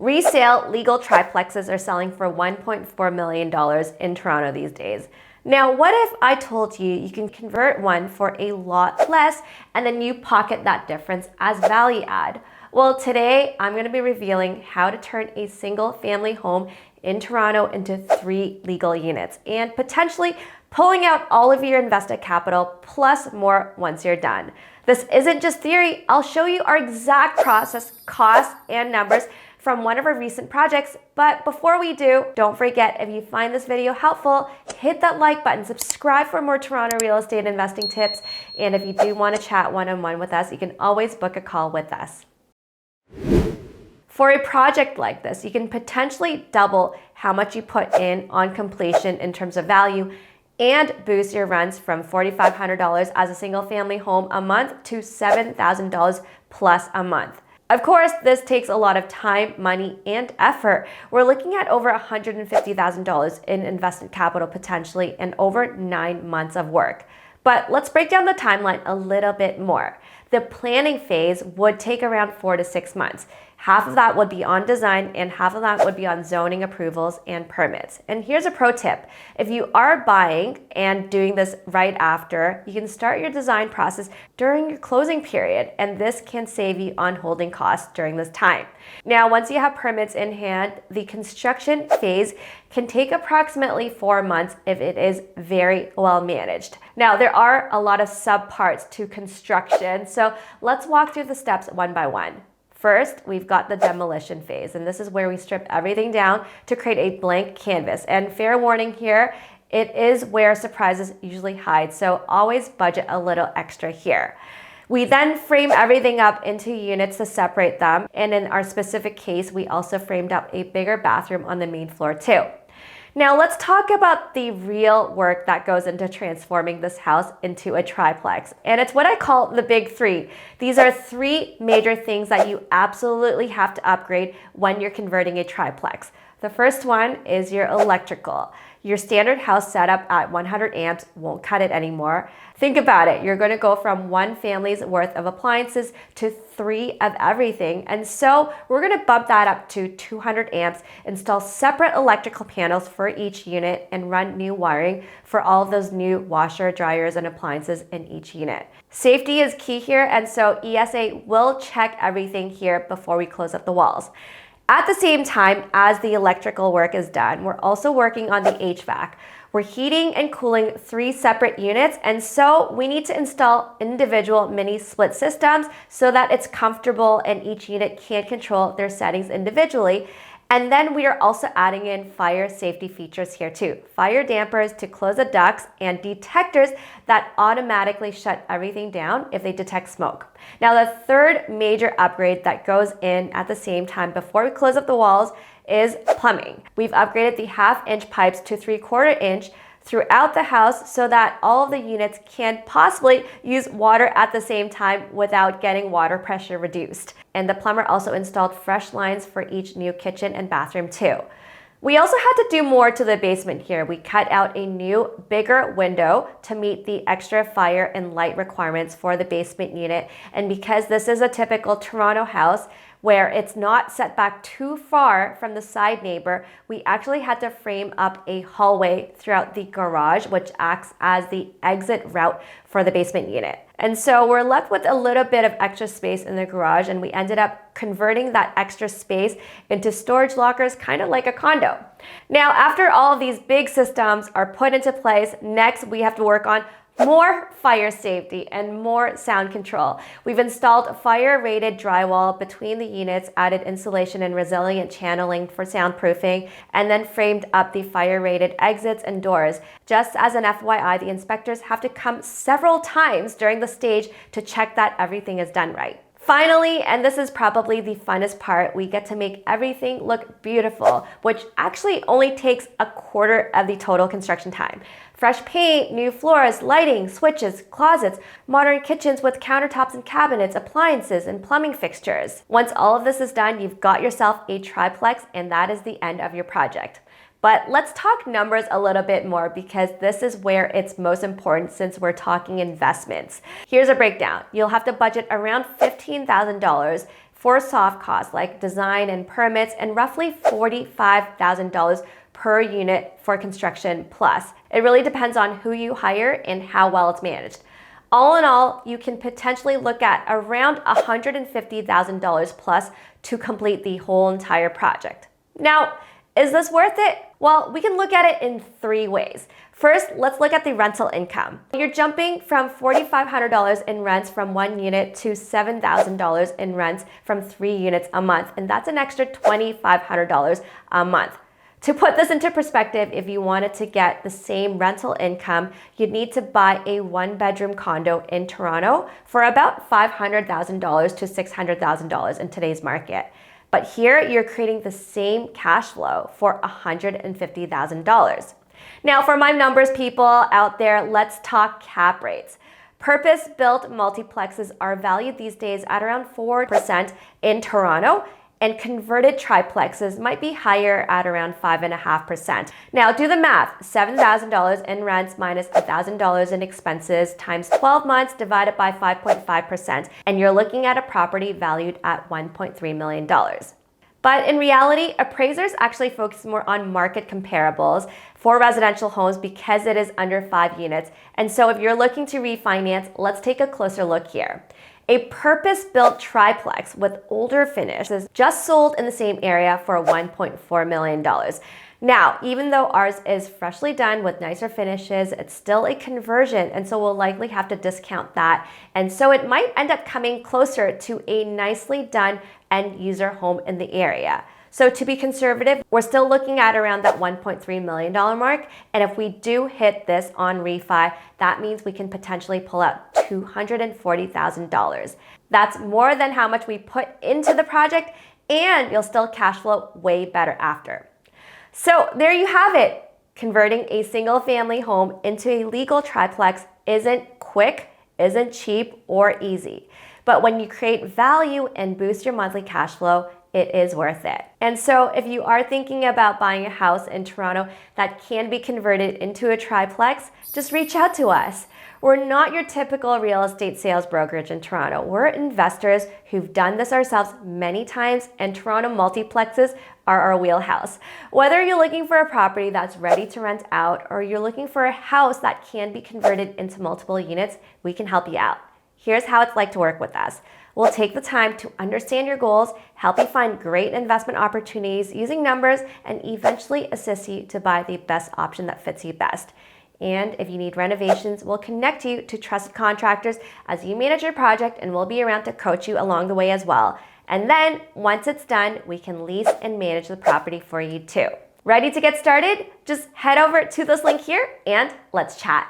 Resale legal triplexes are selling for $1.4 million in Toronto these days. Now, what if I told you you can convert one for a lot less and then you pocket that difference as value add? Well, today I'm going to be revealing how to turn a single family home in Toronto into 3 legal units and potentially pulling out all of your invested capital plus more once you're done. This isn't just theory. I'll show you our exact process, costs, and numbers from one of our recent projects. But before we do, don't forget, if you find this video helpful, hit that like button, subscribe for more Toronto real estate investing tips, and if you do want to chat one-on-one with us, you can always book a call with us. For a project like this, you can potentially double how much you put in on completion in terms of value and boost your rents from $4,500 as a single family home a month to $7,000 plus a month. Of course, this takes a lot of time, money, and effort. We're looking at over $150,000 in invested capital potentially and over 9 months of work. But let's break down the timeline a little bit more. The planning phase would take around 4 to 6 months. Half of that would be on design and half of that would be on zoning approvals and permits. And here's a pro tip. If you are buying and doing this right after, you can start your design process during your closing period, and this can save you on holding costs during this time. Now, once you have permits in hand, the construction phase can take approximately 4 months if it is very well managed. Now, there are a lot of subparts to construction, so let's walk through the steps one by one. First, we've got the demolition phase, and this is where we strip everything down to create a blank canvas. And fair warning here, it is where surprises usually hide, so always budget a little extra here. We then frame everything up into units to separate them, and in our specific case, we also framed up a bigger bathroom on the main floor too. Now let's talk about the real work that goes into transforming this house into a triplex. And it's what I call the big 3. These are 3 major things that you absolutely have to upgrade when you're converting a triplex. The first one is your electrical. Your standard house setup at 100 amps won't cut it anymore. Think about it. You're going to go from 1 family's worth of appliances to 3 of everything. And so we're going to bump that up to 200 amps, install separate electrical panels for each unit, and run new wiring for all of those new washer, dryers, and appliances in each unit. Safety is key here, and so ESA will check everything here before we close up the walls. At the same time as the electrical work is done, we're also working on the HVAC. We're heating and cooling 3 separate units, and so we need to install individual mini split systems so that it's comfortable and each unit can control their settings individually. And then we are also adding in fire safety features here too. Fire dampers to close the ducts and detectors that automatically shut everything down if they detect smoke. Now, the third major upgrade that goes in at the same time before we close up the walls is plumbing. We've upgraded the 1/2-inch pipes to 3/4 inch throughout the house so that all of the units can possibly use water at the same time without getting water pressure reduced. And the plumber also installed fresh lines for each new kitchen and bathroom too. We also had to do more to the basement here. We cut out a new, bigger window to meet the extra fire and light requirements for the basement unit. And because this is a typical Toronto house, where it's not set back too far from the side neighbor, we actually had to frame up a hallway throughout the garage, which acts as the exit route for the basement unit. And so we're left with a little bit of extra space in the garage, and we ended up converting that extra space into storage lockers, kind of like a condo. Now, after all of these big systems are put into place, next we have to work on more fire safety and more sound control. We've installed fire-rated drywall between the units, added insulation and resilient channeling for soundproofing, and then framed up the fire-rated exits and doors. Just as an FYI, the inspectors have to come several times during the stage to check that everything is done right. Finally, and this is probably the funnest part, we get to make everything look beautiful, which actually only takes 1/4 of the total construction time. Fresh paint, new floors, lighting, switches, closets, modern kitchens with countertops and cabinets, appliances, and plumbing fixtures. Once all of this is done, you've got yourself a triplex, and that is the end of your project. But let's talk numbers a little bit more because this is where it's most important since we're talking investments. Here's a breakdown. You'll have to budget around $15,000 for soft costs like design and permits, and roughly $45,000 per unit for construction plus. It really depends on who you hire and how well it's managed. All in all, you can potentially look at around $150,000 plus to complete the whole entire project. Now, is this worth it? Well, we can look at it in three ways. First, let's look at the rental income. You're jumping from $4,500 in rents from 1 unit to $7,000 in rents from 3 units a month, and that's an extra $2,500 a month. To put this into perspective, if you wanted to get the same rental income, you'd need to buy a 1-bedroom condo in Toronto for about $500,000 to $600,000 in today's market. But here, you're creating the same cash flow for $150,000. Now, for my numbers people out there, let's talk cap rates. Purpose-built multiplexes are valued these days at around 4% in Toronto, and converted triplexes might be higher at around 5.5%. Now, do the math. $7,000 in rents minus $1,000 in expenses times 12 months divided by 5.5%, and you're looking at a property valued at $1.3 million. But in reality, appraisers actually focus more on market comparables for residential homes because it is under 5 units. And so if you're looking to refinance, let's take a closer look here. A purpose-built triplex with older finishes just sold in the same area for $1.4 million. Now, even though ours is freshly done with nicer finishes, it's still a conversion, and so we'll likely have to discount that. And so it might end up coming closer to a nicely done end-user home in the area. So to be conservative, we're still looking at around that $1.3 million mark. And if we do hit this on refi, that means we can potentially pull out $240,000. That's more than how much we put into the project, and you'll still cash flow way better after. So there you have it. Converting a single family home into a legal triplex isn't quick, isn't cheap, or easy. But when you create value and boost your monthly cash flow, it is worth it. And so if you are thinking about buying a house in Toronto that can be converted into a triplex, just reach out to us. We're not your typical real estate sales brokerage in Toronto. We're investors who've done this ourselves many times, and Toronto multiplexes are our wheelhouse. Whether you're looking for a property that's ready to rent out or you're looking for a house that can be converted into multiple units, we can help you out. Here's how it's like to work with us. We'll take the time to understand your goals, help you find great investment opportunities using numbers, and eventually assist you to buy the best option that fits you best. And if you need renovations, we'll connect you to trusted contractors as you manage your project, and we'll be around to coach you along the way as well. And then once it's done, we can lease and manage the property for you too. Ready to get started? Just head over to this link here and let's chat.